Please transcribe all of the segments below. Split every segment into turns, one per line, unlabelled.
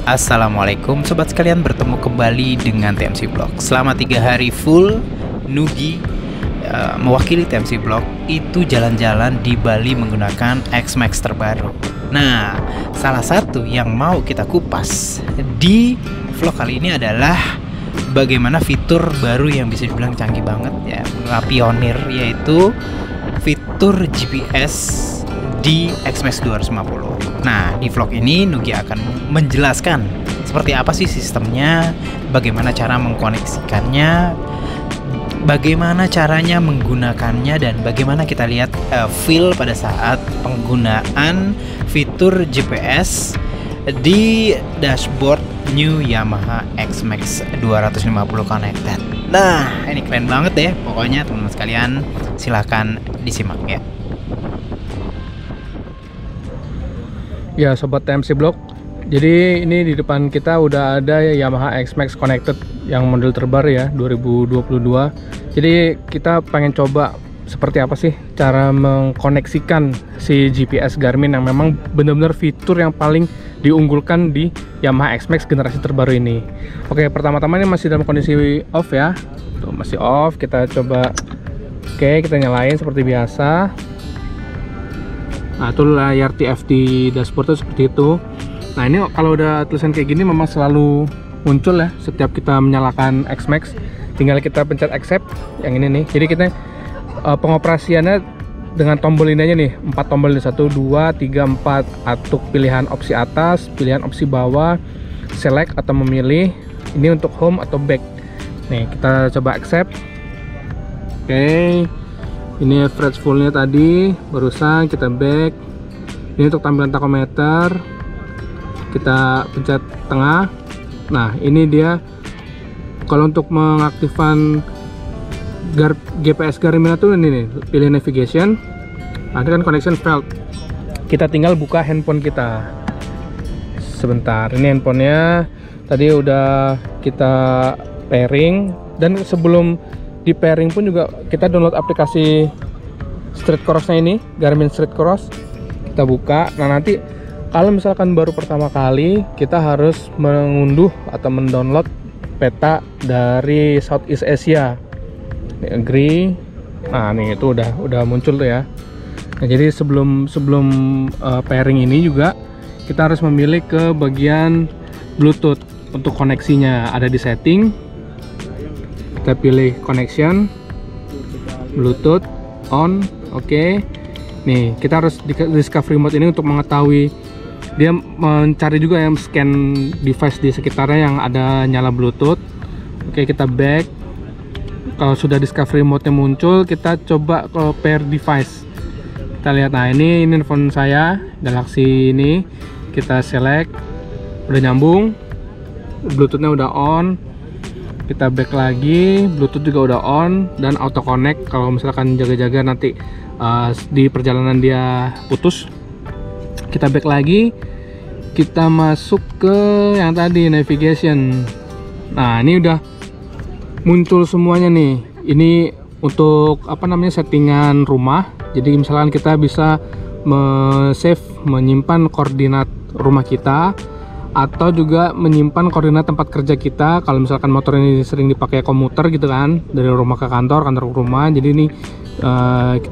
Assalamualaikum sobat sekalian, bertemu kembali dengan TMC Vlog. Selama 3 hari full, Nugi mewakili TMC Vlog itu jalan-jalan di Bali menggunakan X-Max terbaru. Nah, salah satu yang mau kita kupas di vlog kali ini adalah bagaimana fitur baru yang bisa dibilang canggih banget ya, pionir, yaitu fitur GPS di X-Max 250. Nah, di vlog ini Nugi akan menjelaskan seperti apa sih sistemnya, bagaimana cara mengkoneksikannya, bagaimana caranya menggunakannya, dan bagaimana kita lihat feel pada saat penggunaan fitur GPS di dashboard new Yamaha X-Max 250 Connected. Nah, ini keren banget deh. Pokoknya teman-teman sekalian, silahkan disimak ya.
Ya sobat TMC Vlog, jadi ini di depan kita udah ada Yamaha X-Max Connected yang model terbaru ya, 2022. Jadi kita pengen coba seperti apa sih cara mengkoneksikan si GPS Garmin yang memang benar-benar fitur yang paling diunggulkan di Yamaha X-Max generasi terbaru ini. Oke, pertama-tama ini masih dalam kondisi off ya. Tuh, masih off, kita coba. Oke, kita nyalain seperti biasa. Nah, itu layar TFT dashboard itu seperti itu. Nah, ini kalau udah tulisan kayak gini memang selalu muncul ya setiap kita menyalakan X-Max. Tinggal kita pencet accept yang ini nih. Jadi kita pengoperasiannya dengan tombol ini aja nih, 4 tombol ini, 1, 2, 3, 4. Atuk pilihan opsi atas, pilihan opsi bawah, select atau memilih. Ini untuk home atau back. Nih, kita coba accept. Oke. Ini average fullnya tadi barusan, kita back. Ini untuk tampilan tachometer, kita pencet tengah. Nah, ini dia kalau untuk mengaktifkan GPS Garmin itu ini nih, pilih navigation. Nah, ini kan connection failed. Kita tinggal buka handphone kita. Sebentar, ini handphonenya tadi udah kita pairing, dan sebelum di pairing pun juga kita download aplikasi Street Cross-nya ini, Garmin Street Cross. Kita buka. Nah, nanti kalau misalkan baru pertama kali, kita harus mengunduh atau mendownload peta dari Southeast Asia. Ini agree. Nah, nih itu udah muncul tuh ya. Nah, jadi sebelum pairing ini juga kita harus memilih ke bagian Bluetooth. Untuk koneksinya ada di setting. Kita pilih connection, Bluetooth on. Oke. Nih, kita harus di discovery mode ini untuk mengetahui, dia mencari juga yang scan device di sekitarnya yang ada nyala Bluetooth. Oke, kita back. Kalau sudah discovery mode nya muncul, kita coba ke pair device. Kita lihat, nah ini handphone saya Galaxy ini. Kita select, udah nyambung, Bluetooth-nya udah on. Kita back lagi, Bluetooth juga udah on dan auto connect. Kalau misalkan jaga-jaga nanti di perjalanan dia putus. Kita back lagi, kita masuk ke yang tadi navigation. Nah, ini udah muncul semuanya nih. Ini untuk apa namanya, settingan rumah. Jadi misalkan kita bisa menyimpan koordinat rumah kita, atau juga menyimpan koordinat tempat kerja kita. Kalau misalkan motor ini sering dipakai komuter gitu kan, dari rumah ke kantor, kantor ke rumah. Jadi ini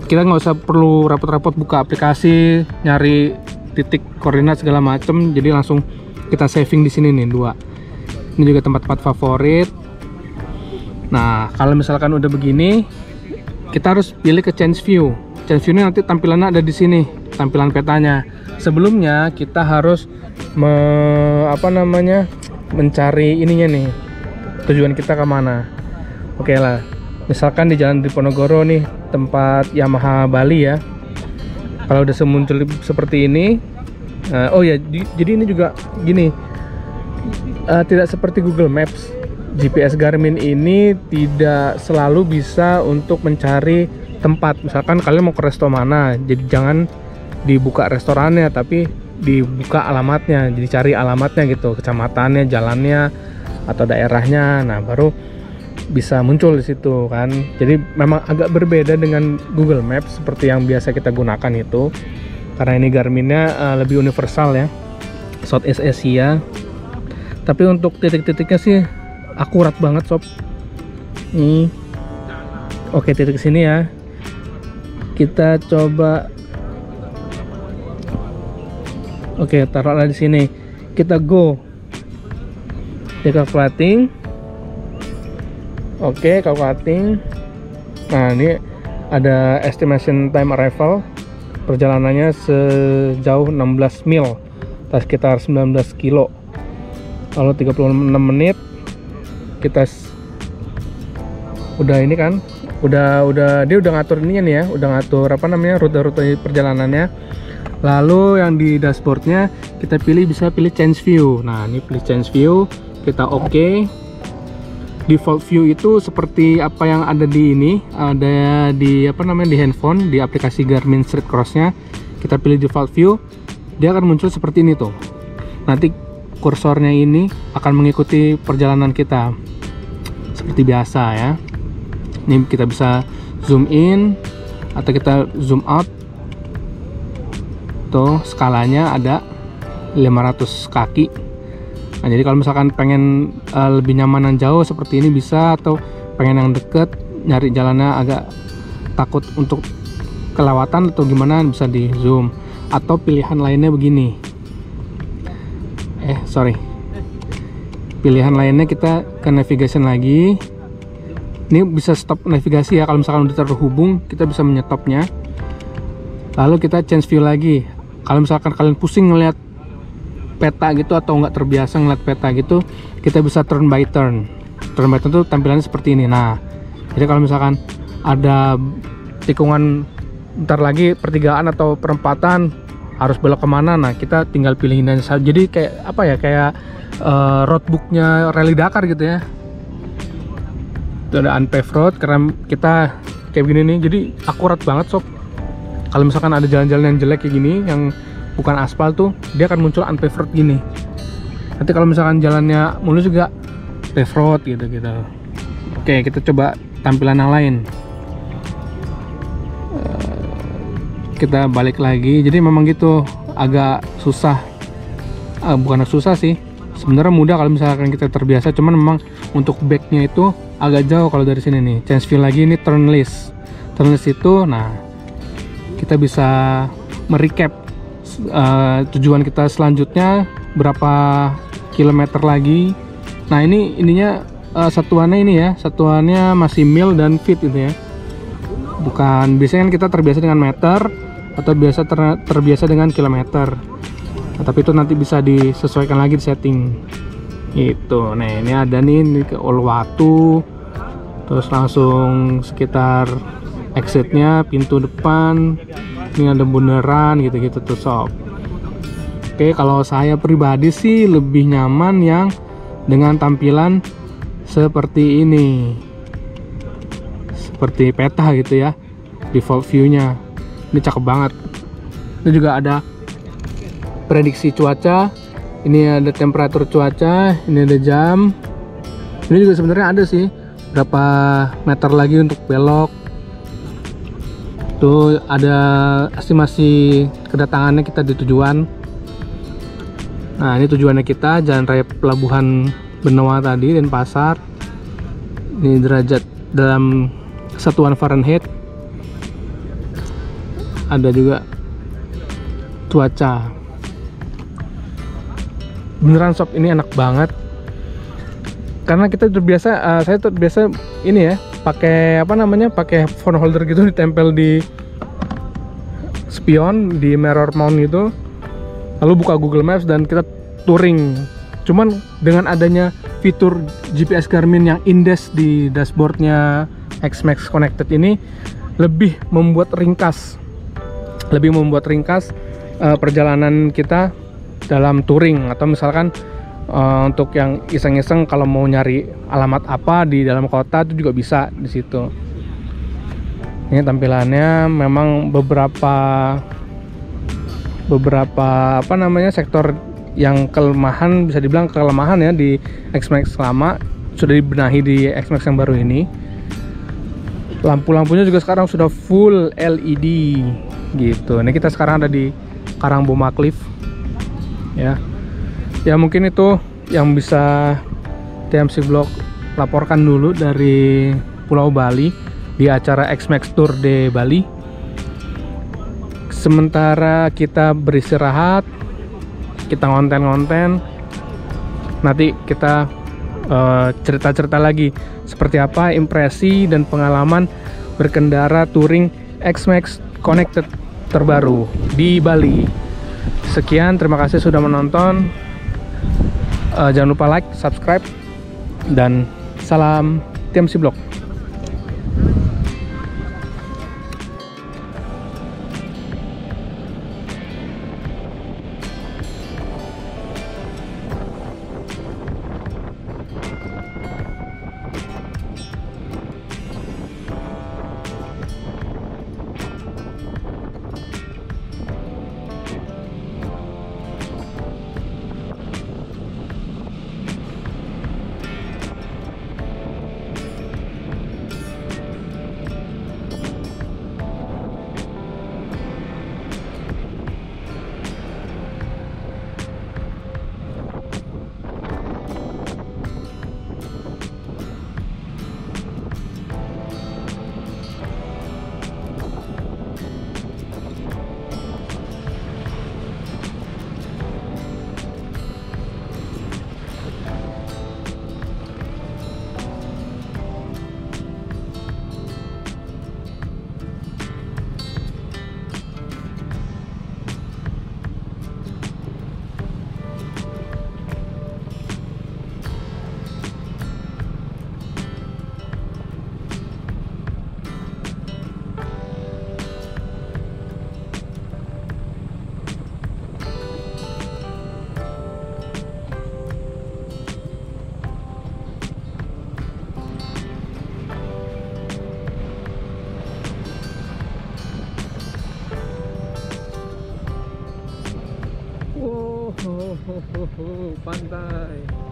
kita nggak usah perlu repot-repot buka aplikasi, nyari titik koordinat segala macem. Jadi langsung kita saving di sini nih, 2. Ini juga tempat-tempat favorit. Nah, kalau misalkan udah begini, kita harus pilih ke change view. Change view ini nanti tampilannya ada di sini, tampilan petanya. Sebelumnya kita harus mencari ininya nih, tujuan kita kemana. Oke lah, misalkan di Jalan Diponegoro nih, tempat Yamaha Bali ya. Kalau udah muncul seperti ini, oh ya, jadi ini juga gini, tidak seperti Google Maps. GPS Garmin ini tidak selalu bisa untuk mencari tempat. Misalkan kalian mau ke resto mana, jadi jangan dibuka restorannya, tapi dibuka alamatnya. Jadi cari alamatnya gitu, kecamatannya, jalannya, atau daerahnya. Nah, baru bisa muncul di situ kan. Jadi memang agak berbeda dengan Google Maps seperti yang biasa kita gunakan itu, karena ini Garminnya lebih universal ya, Southeast Asia. Tapi untuk titik-titiknya sih akurat banget sob. Nih. Oke, titik sini ya. Kita coba. Oke, taruhlah di sini. Kita go. Di calculating. Oke, calculating. Nah, ini ada estimation time arrival. Perjalanannya sejauh 16 mil. Sekitar 19 kilo. Kalau 36 menit kita udah ini kan, udah dia udah ngatur ininya nih ya, udah ngatur apa namanya, rute-rute perjalanannya. Lalu yang di dashboardnya kita bisa pilih change view. Nah, ini pilih change view, kita oke. Default view itu seperti apa yang ada di ini, ada di apa namanya, di handphone, di aplikasi Garmin Street Cross-nya. Kita pilih default view, dia akan muncul seperti ini tuh. Nanti kursornya ini akan mengikuti perjalanan kita seperti biasa ya. Ini kita bisa zoom in atau kita zoom out. Tuh skalanya ada 500 kaki. Nah, jadi kalau misalkan pengen lebih nyamanan jauh seperti ini bisa, atau pengen yang deket, nyari jalannya agak takut untuk kelewatan atau gimana, bisa di zoom. Atau pilihan lainnya begini. Pilihan lainnya kita ke navigation lagi. Ini bisa stop navigasi ya, kalau misalkan udah terhubung kita bisa menyetopnya. Lalu kita change view lagi. Kalau misalkan kalian pusing ngeliat peta gitu atau nggak terbiasa ngeliat peta gitu, kita bisa turn by turn. Turn by turn itu tampilannya seperti ini. Nah, jadi kalau misalkan ada tikungan ntar lagi pertigaan atau perempatan harus belok kemana, nah kita tinggal pilihin aja. Jadi kayak apa ya, kayak roadbooknya Rally Dakar gitu ya. Itu ada unpaved road, karena kita kayak begini nih, jadi akurat banget sob. Kalau misalkan ada jalan-jalan yang jelek kayak gini, yang bukan aspal tuh, dia akan muncul unpaved road gini. Nanti kalau misalkan jalannya mulus juga paved road gitu. Oke, kita coba tampilan yang lain. Kita balik lagi. Jadi memang gitu, agak susah. Bukan susah sih, sebenarnya mudah kalau misalkan kita terbiasa. Cuman memang untuk backnya itu agak jauh kalau dari sini nih. Change view lagi, ini turn list. Turn list itu, nah kita bisa merecap tujuan kita selanjutnya berapa kilometer lagi. Nah, ininya satuannya ini ya, satuannya masih mil dan feet gitu ya. Bukan, biasanya kan kita terbiasa dengan meter atau terbiasa dengan kilometer. Nah, tapi itu nanti bisa disesuaikan lagi di setting itu. Nah, ini ada nih, ini ke Uluwatu, terus langsung sekitar exitnya, pintu depan, ini ada bundaran gitu-gitu tuh sob. Oke, kalau saya pribadi sih lebih nyaman yang dengan tampilan seperti ini, seperti peta gitu ya, default view-nya. Ini cakep banget. Ini juga ada prediksi cuaca, ini ada temperatur cuaca, ini ada jam. Ini juga sebenarnya ada sih berapa meter lagi untuk belok. Tuh ada estimasi kedatangannya kita di tujuan. Nah, ini tujuannya kita, Jalan Raya Pelabuhan Benoa tadi, Denpasar. Ini derajat dalam satuan Fahrenheit. Ada juga cuaca. Beneran sob, ini enak banget. Karena kita terbiasa, saya terbiasa ini ya, pakai apa namanya, pakai phone holder gitu, ditempel di spion, di mirror mount gitu. Lalu buka Google Maps dan kita touring. Cuman dengan adanya fitur GPS Garmin yang indes di dashboardnya X-Max Connected ini, lebih membuat ringkas perjalanan kita dalam touring. Atau misalkan untuk yang iseng-iseng kalau mau nyari alamat apa di dalam kota itu juga bisa di situ. Ini tampilannya memang beberapa apa namanya, sektor yang kelemahan, bisa dibilang kelemahan ya di X-Max lama sudah dibenahi di X-Max yang baru ini. Lampu-lampunya juga sekarang sudah full LED gitu. Ini kita sekarang ada di Karangboma Cliff ya. Ya mungkin itu yang bisa TMC Vlog laporkan dulu dari Pulau Bali di acara X-Max Tour de Bali. Sementara kita beristirahat, kita ngonten-ngonten, nanti kita cerita-cerita lagi seperti apa impresi dan pengalaman berkendara touring X-Max Connected terbaru di Bali. Sekian, terima kasih sudah menonton. Jangan lupa like, subscribe, dan salam TMC Vlog. Pantai.